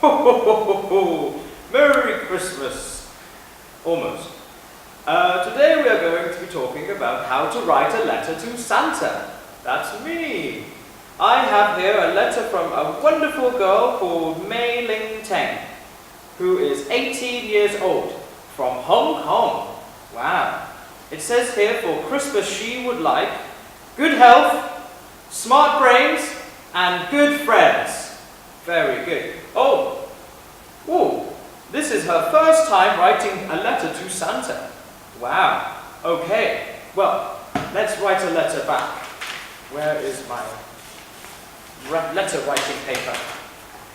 Ho, ho, ho, ho, ho. Merry Christmas. Almost. Today we are going to be talking about how to write a letter to Santa. That's me. I have here a letter from a wonderful girl called Mei Ling Teng, who is 18 years old, from Hong Kong. Wow. It says here for Christmas she would like good health, smart brains, and good friends. Very good. Oh, this is her first time writing a letter to Santa. Wow. Okay. Well, let's write a letter back. Where is my letter writing paper?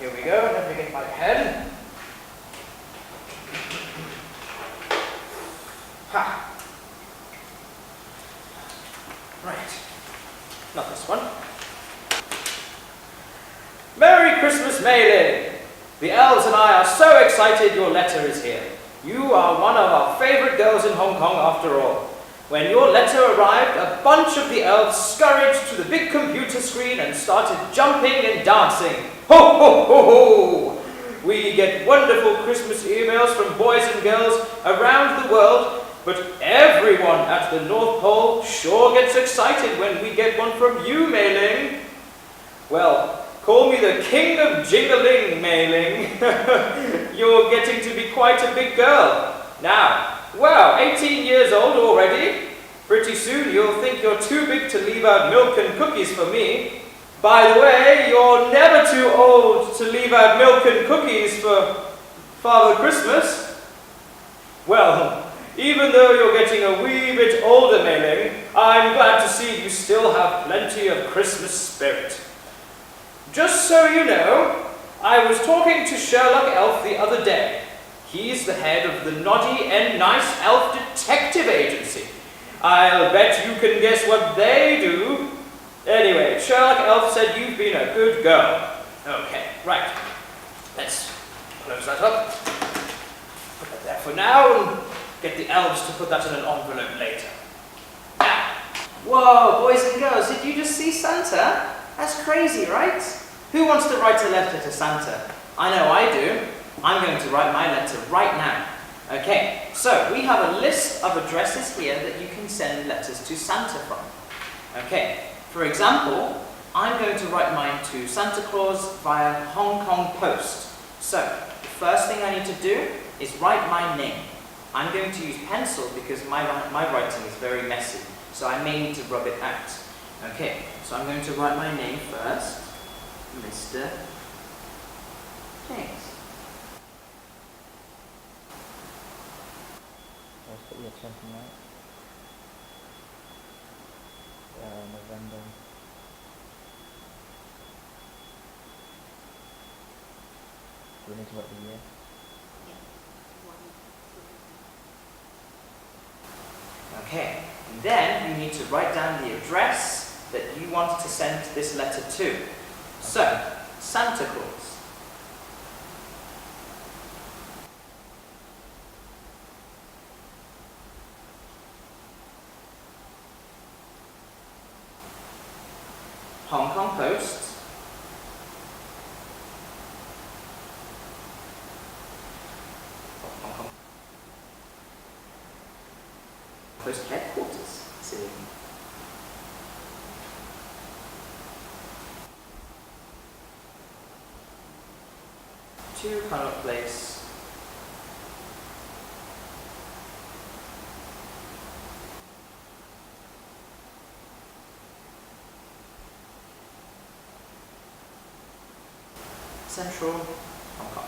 Here we go. Let me get my pen. Ha. Right. Not this one. Merry Christmas, Mei Ling! The elves and I are so excited your letter is here. You are one of our favorite girls in Hong Kong after all. When your letter arrived, a bunch of the elves scurried to the big computer screen and started jumping and dancing. Ho, ho, ho, ho! We get wonderful Christmas emails from boys and girls around the world, but everyone at the North Pole sure gets excited when we get one from you, Mei Ling. Well, call me the king of jingling, Mei Ling. You're getting to be quite a big girl. Now, wow, 18 years old already? Pretty soon you'll think you're too big to leave out milk and cookies for me. By the way, you're never too old to leave out milk and cookies for Father Christmas. Well, even though you're getting a wee bit older, Mei Ling, I'm glad to see you still have plenty of Christmas spirit. Just so you know, I was talking to Sherlock Elf the other day. He's the head of the Noddy and Nice Elf Detective Agency. I'll bet you can guess what they do. Anyway, Sherlock Elf said you've been a good girl. Okay, right. Let's close that up. Put that there for now and get the elves to put that in an envelope later. Now. Whoa, boys and girls, did you just see Santa? That's crazy, right? Who wants to write a letter to Santa? I know I do. I'm going to write my letter right now. Okay, so we have a list of addresses here that you can send letters to Santa from. Okay, for example, I'm going to write mine to Santa Claus via Hong Kong Post. So, the first thing I need to do is write my name. I'm going to use pencil because my writing is very messy, so I may need to rub it out. Okay, so I'm going to write my name first. Mr. James. Let's put your 29th. November. Do we need to write the year? Okay, and then you need to write down the address that you want to send this letter to. So, Santa Claus. Hong Kong Post. Hong Kong Post headquarters. Silly. To Connaught Place. Central Hong Kong.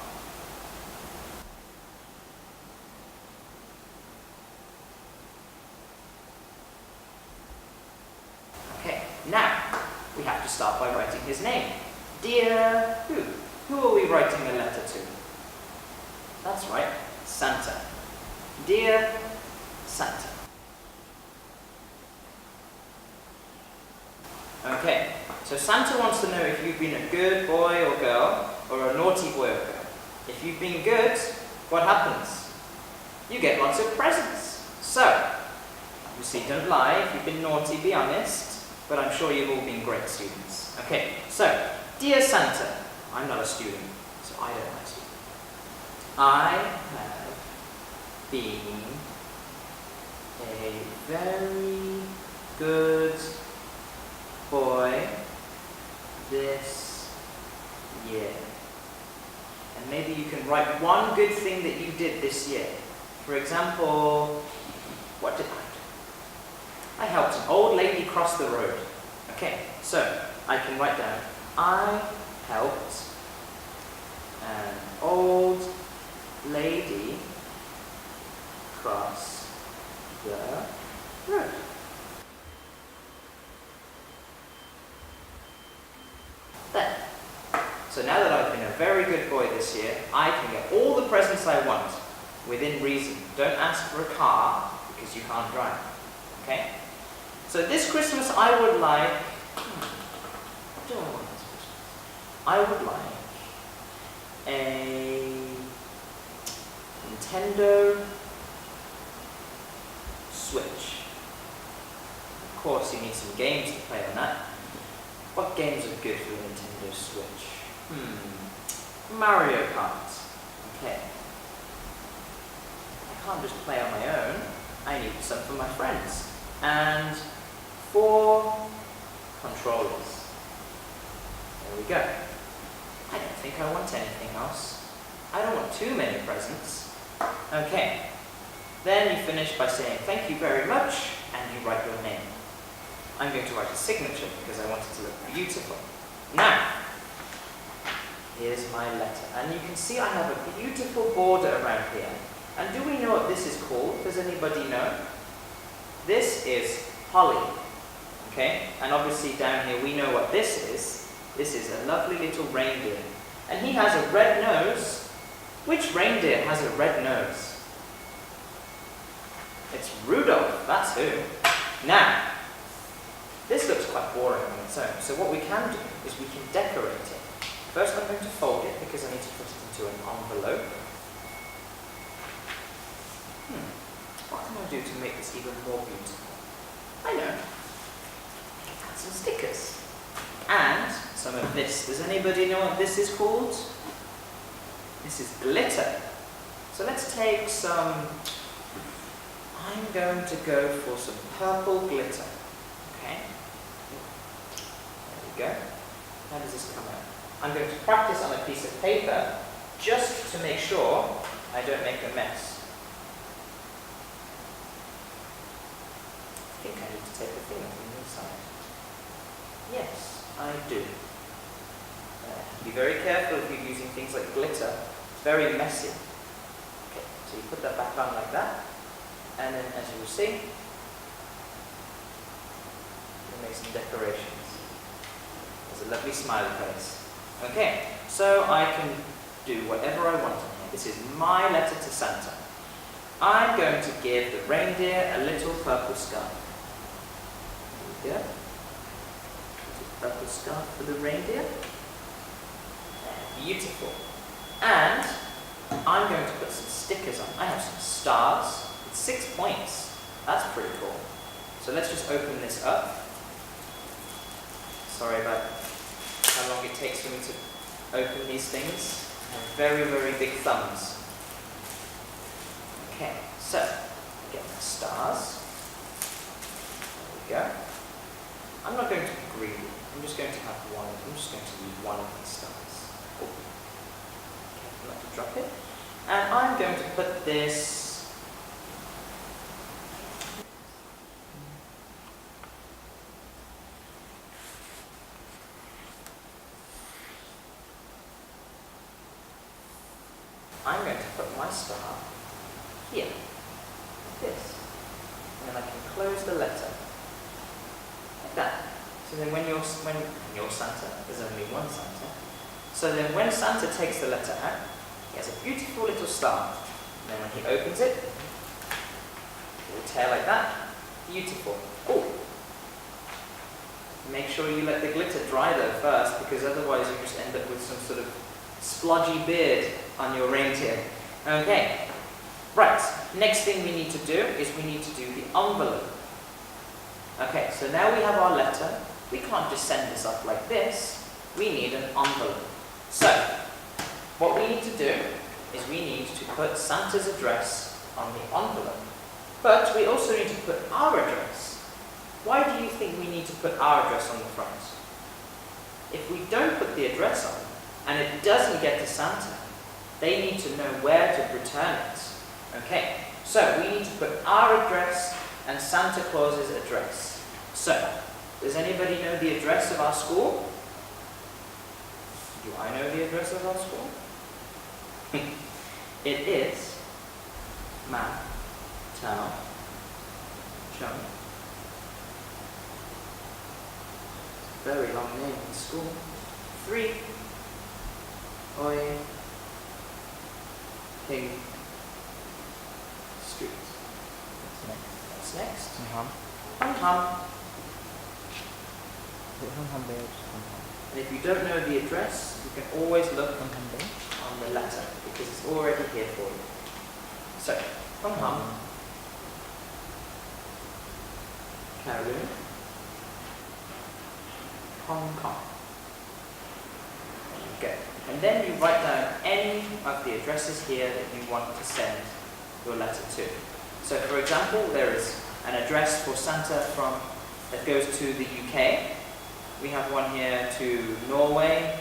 Okay, now we have to start by writing his name. Dear who? Who are we writing a letter to? That's right, Santa. Dear Santa. Okay, so Santa wants to know if you've been a good boy or girl, or a naughty boy or girl. If you've been good, what happens? You get lots of presents. So, obviously don't lie, if you've been naughty, be honest, but I'm sure you've all been great students. Okay, so, dear Santa, I'm not a student, so I don't like I have been a very good boy this year. And maybe you can write one good thing that you did this year. For example, what did I do? I helped an old lady cross the road. Okay, so I can write down, I helped an old lady cross the road. There. So now that I've been a very good boy this year, I can get all the presents I want within reason. Don't ask for a car because you can't drive. Okay? So this Christmas I would like... What do I want this Christmas? I would like a Nintendo Switch. Of course you need some games to play on that. What games are good for the Nintendo Switch? Mario Kart. Okay. I can't just play on my own. I need some for my friends. And 4 controllers. There we go. I don't think I want anything else. I don't want too many presents. Okay. Then you finish by saying thank you very much, and you write your name. I'm going to write a signature because I want it to look beautiful. Now, here's my letter. And you can see I have a beautiful border around here. And do we know what this is called? Does anybody know? This is holly. Okay? And obviously down here we know what this is. This is a lovely little reindeer. And he has a red nose. Which reindeer has a red nose? It's Rudolph, that's who. Now, this looks quite boring on its own, so what we can do is we can decorate it. First I'm going to fold it because I need to put it into an envelope. What can I do to make this even more beautiful? I know. Add some stickers. And some of this. Does anybody know what this is called? This is glitter. So let's take some... I'm going to go for some purple glitter. Okay? There we go. How does this come out? I'm going to practice on a piece of paper just to make sure I don't make a mess. I think I need to take the thing off from the inside. Yes, I do. Be very careful if you're using things like glitter. It's very messy. Okay, so you put that back on like that. And then, as you will see, we'll make some decorations. There's a lovely smiley face. Okay, so I can do whatever I want on here. This is my letter to Santa. I'm going to give the reindeer a little purple scarf. There we go. Little purple scarf for the reindeer. There, beautiful. And I'm going to put some stickers on. I have some stars. 6 points. That's pretty cool. So let's just open this up. Sorry about how long it takes for me to open these things. I have very, very big thumbs. Okay, so get my stars. There we go. I'm not going to be greedy. I'm just going to have one. I'm just going to use one of these stars. Oh. Careful not to drop it. And I'm going to put this. I'm going to put my star here, like this, and then I can close the letter, like that. So then when you're Santa, there's only one Santa, so then when Santa takes the letter out, he has a beautiful little star, and then when he opens it, it will tear like that, beautiful. Oh! Make sure you let the glitter dry though first, because otherwise you just end up with some sort of splodgy beard on your reindeer. Okay, right, next thing we need to do is we need to do the envelope. Okay, so now we have our letter. We can't just send this up like this. We need an envelope. So, what we need to do is we need to put Santa's address on the envelope. But we also need to put our address. Why do you think we need to put our address on the front? If we don't put the address on, and it doesn't get to Santa, they need to know where to return it. Okay, so we need to put our address and Santa Claus's address. So, does anybody know the address of our school? Do I know the address of our school? It is Ma Tao Chung. Very long name in school. 3 Oi Ping Street. What's next? Hum. Hum Hum. Is it Hum Hum Bay or just Hum Hum? And if you don't know the address, you can always look Hum Hum Bay? on the letter because it's already here for you. So, Hum Hum, Kowloon, Hong Kong. There you go. And then you write down any of the addresses here that you want to send your letter to. So, for example, there is an address for Santa that goes to the UK. We have one here to Norway.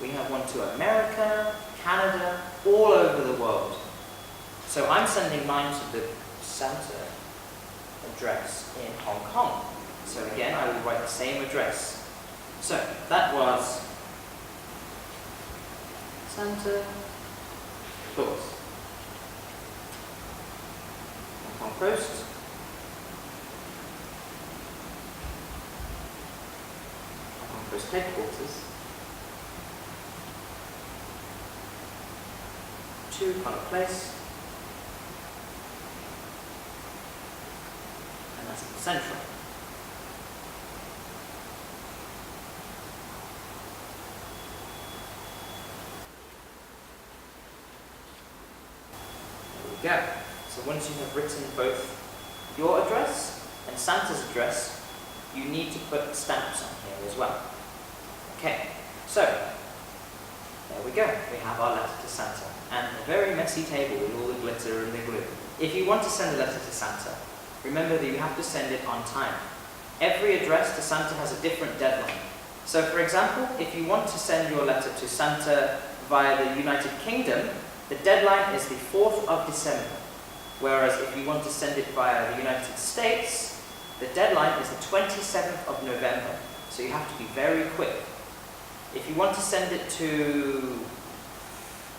We have one to America, Canada, all over the world. So I'm sending mine to the Santa address in Hong Kong. So again, I will write the same address. So that was Santa Claus, Hong Kong Post, Hong Kong Post headquarters, to Connaught Place, and that's in the central. There we go. So once you have written both your address and Santa's address, you need to put stamps on here as well. Okay, so there we go. We have our letter to Santa. And a very messy table with all the glitter and the glue. If you want to send a letter to Santa, remember that you have to send it on time. Every address to Santa has a different deadline. So for example, if you want to send your letter to Santa via the United Kingdom, the deadline is the 4th of December. Whereas if you want to send it via the United States, the deadline is the 27th of November. So you have to be very quick. If you want to send it to...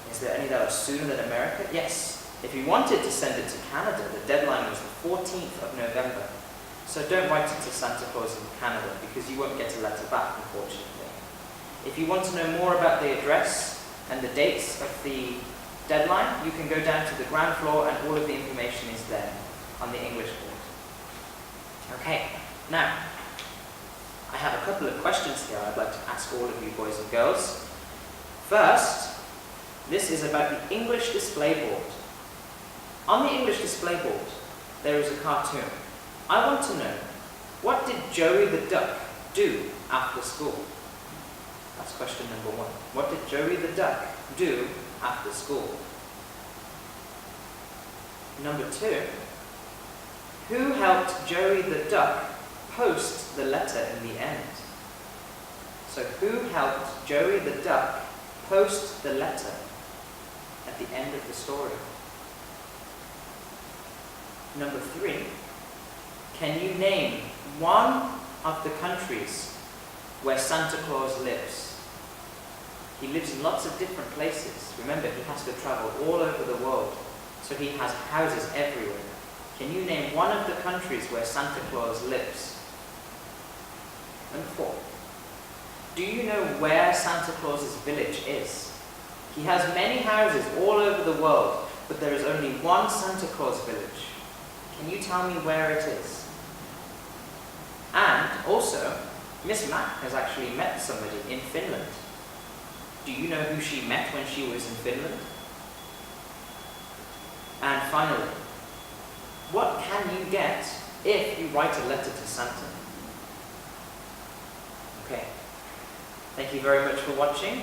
Is there any that are sooner than America? Yes. If you wanted to send it to Canada, the deadline was the 14th of November. So don't write it to Santa Claus in Canada because you won't get a letter back, unfortunately. If you want to know more about the address and the dates of the deadline, you can go down to the ground floor and all of the information is there on the English board. Okay, now, I have a couple of questions here I'd like to ask all of you boys and girls. First, this is about the English display board. On the English display board, there is a cartoon. I want to know, what did Joey the Duck do after school? That's question number 1. What did Joey the Duck do after school? Number 2, who helped Joey the Duck post the letter in the end? So who helped Joey the Duck post the letter at the end of the story? Number 3, can you name one of the countries where Santa Claus lives? He lives in lots of different places. Remember, he has to travel all over the world, so he has houses everywhere. Can you name one of the countries where Santa Claus lives? Number 4, do you know where Santa Claus's village is? He has many houses all over the world, but there is only one Santa Claus village. Can you tell me where it is? And also, Miss Mac has actually met somebody in Finland. Do you know who she met when she was in Finland? And finally, what can you get if you write a letter to Santa? Okay. Thank you very much for watching.